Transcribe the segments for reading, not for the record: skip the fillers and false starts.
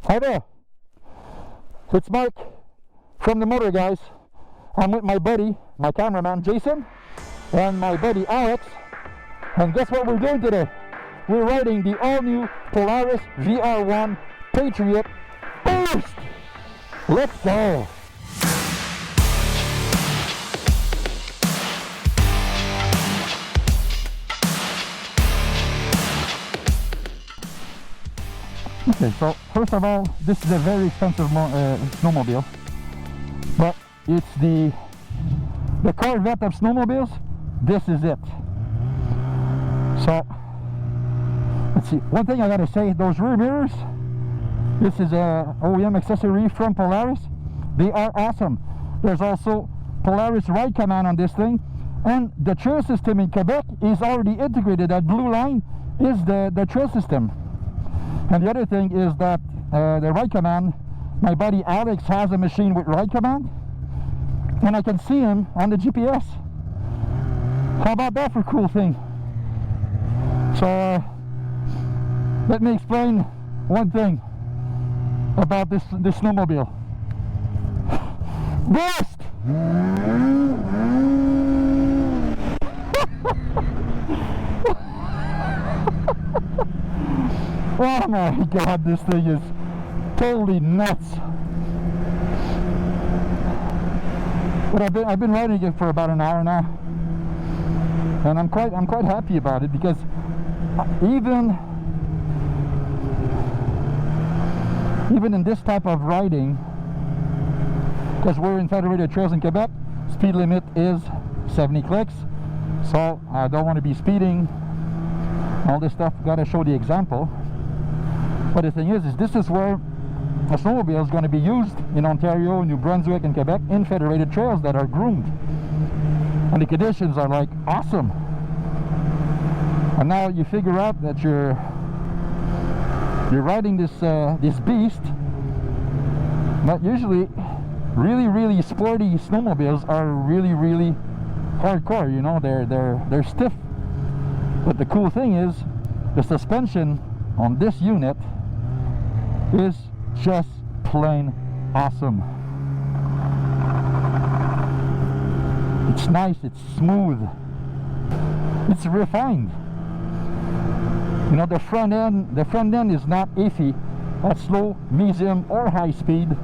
Hi there, it's Mark from the Motor Guys. I'm with my buddy, my cameraman Jason, and my buddy Alex. And guess what we're doing today? We're riding the all-new Polaris VR1 Patriot Boost. Let's go. Okay, so first of all, this is a very expensive snowmobile, but it's the Corvette of snowmobiles. This is it. So let's see. One thing I gotta say, those rear mirrors, this is a OEM accessory from Polaris. They are awesome. There's also Polaris Ride Command on this thing, and the trail system in Quebec is already integrated. That blue line is the trail system. And the other thing is that the Ride Command, my buddy Alex has a machine with Ride Command, and I can see him on the GPS. How about that for a cool thing? So let me explain one thing about this snowmobile. Boost! Oh my god, this thing is totally nuts. But I've been riding it for about an hour now, and I'm quite happy about it, because even in this type of riding, because we're in federated trails in Quebec, speed limit is 70 clicks, so I don't want to be speeding, all this stuff, gotta show the example. But the thing is this is where a snowmobile is going to be used in Ontario, New Brunswick, and Quebec, in federated trails that are groomed, and the conditions are like awesome. And now you figure out that you're riding this beast. But usually really sporty snowmobiles are really hardcore, you know, they're stiff. But the cool thing is the suspension on this unit is just plain awesome. It's nice, it's smooth, it's refined. You know, the front end is not iffy at slow, medium, or high speed.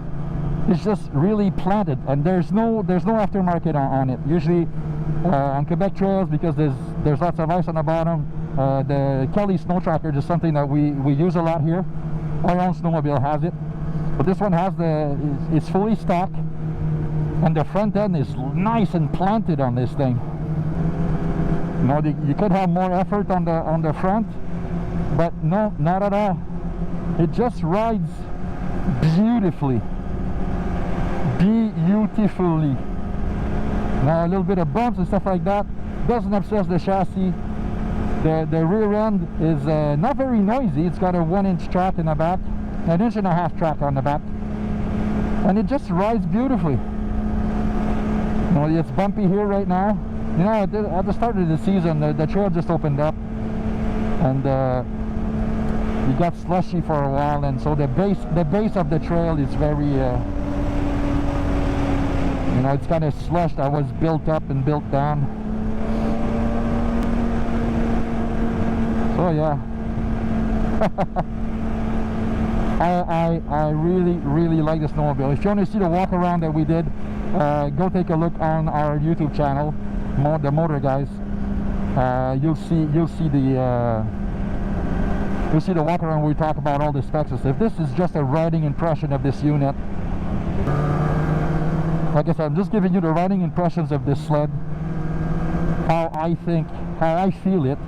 It's just really planted, and there's no aftermarket on it. Usually on Quebec trails, because there's lots of ice on the bottom, the Kelly snow tracker is something that we use a lot here. Our own snowmobile has it, but this one has it's fully stock, and the front end is nice and planted on this thing. You know, you could have more effort on the front, but no, not at all. It just rides beautifully. Now a little bit of bumps and stuff like that doesn't obsess the chassis. The rear end is not very noisy. It's got a 1-inch track in the back, an 1.5-inch track on the back, and it just rides beautifully. You know, it's bumpy here right now. You know, at the start of the season, the trail just opened up, and you got slushy for a while, and so the base of the trail is very you know, it's kind of slush that was built up and built down. So yeah, I really like the snowmobile. If you want to see the walk around that we did, go take a look on our YouTube channel, the Motor Guys. You'll see the walk around where we talk about all the specs and stuff. This is just a riding impression of this unit. Like I said, I'm just giving you the riding impressions of this sled, how I feel it.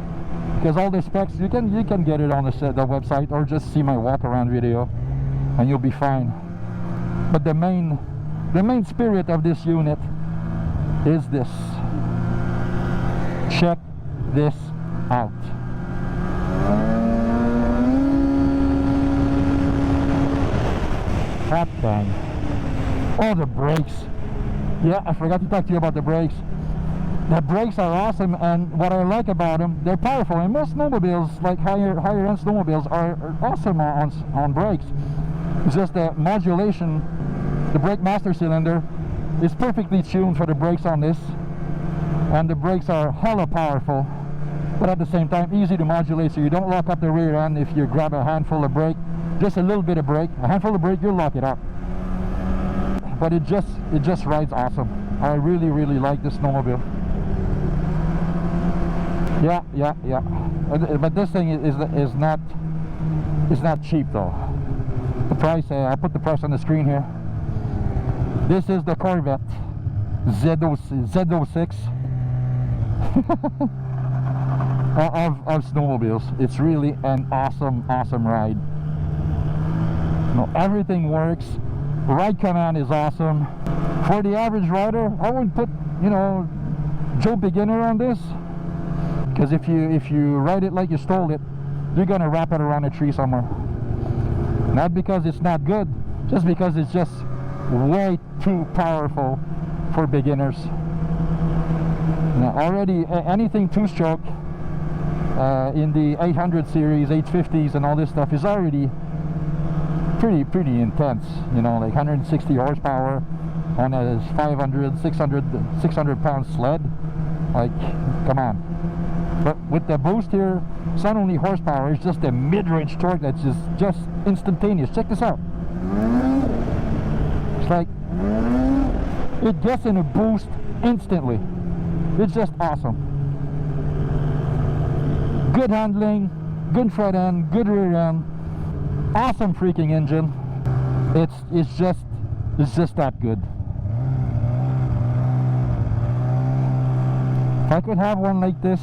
Because all the specs, you can get it on the website, or just see my walk around video, and you'll be fine. But the main spirit of this unit is this. Check this out. That thing. Oh, the brakes. Yeah, I forgot to talk to you about the brakes. The brakes are awesome, and what I like about them, they're powerful. And most snowmobiles, like higher end snowmobiles, are awesome on brakes. It's just the modulation, the brake master cylinder is perfectly tuned for the brakes on this, and the brakes are hella powerful, but at the same time easy to modulate, so you don't lock up the rear end if you grab a handful of brake. Just a little bit of brake, a handful of brake, you'll lock it up. But it just rides awesome. I really like this snowmobile. Yeah. But this thing is not cheap though. The price, I put the price on the screen here. This is the Corvette Z06 of snowmobiles. It's really an awesome ride. Everything works. Ride command is awesome. For the average rider, I wouldn't put, Joe Beginner on this, because if you ride it like you stole it, you're gonna wrap it around a tree somewhere. Not because it's not good, just because it's just way too powerful for beginners. Now already anything two-stroke in the 800 series, 850s and all this stuff is already pretty intense, like 160 horsepower on a 500, 600 pound sled. Like, come on. But with the Boost here, it's not only horsepower, it's just a mid-range torque that's just instantaneous. Check this out. It's like it gets in a boost instantly. It's just awesome. Good handling, good front end, good rear end, awesome freaking engine. It's just that good. If I could have one like this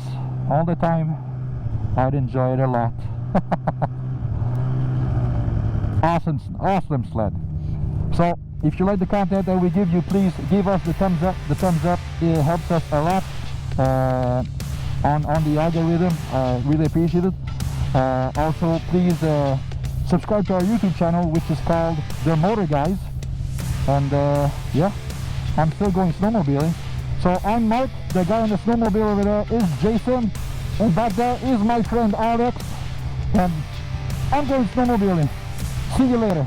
all the time, I'd enjoy it a lot. Awesome sled. So if you like the content that we give you, please give us the thumbs up. The thumbs up, it helps us a lot on the algorithm. Really appreciate it. Also, please subscribe to our YouTube channel, which is called The Motor Guys. And yeah, I'm still going snowmobiling. So I'm Mark. The guy on the snowmobile over there is Jason, and back there is my friend Alex, and I'm going snowmobiling. See you later.